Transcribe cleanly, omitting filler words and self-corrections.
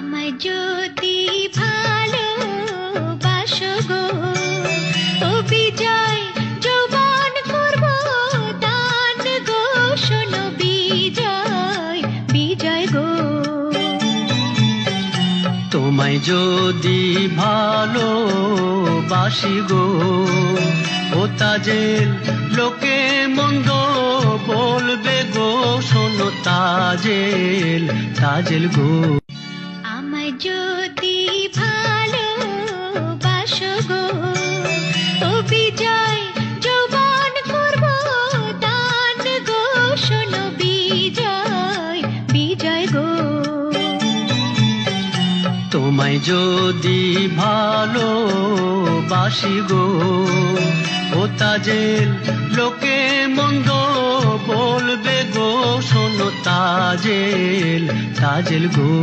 আমায় যদি ভালোবাসো গো, ও বিজয় যৌবন করব দান গো, শোনো বিজয় বিজয় গো। তোমায় যদি ভালোবাসি গো, ও তাজেল লোকে মন্দ বলবে গো, শোনো তাজেল তাজেল গো। আমায় যদি ভালোবাসো গো, ও বিজয় যৌবন করব দান গো, শোনো বিজয় বিজয় গো। তোমায় যদি ভালোবাসি গো, ও তাজেল লোকে মন্দ বলবে গো, শোনো তাজেল তাজেল গো।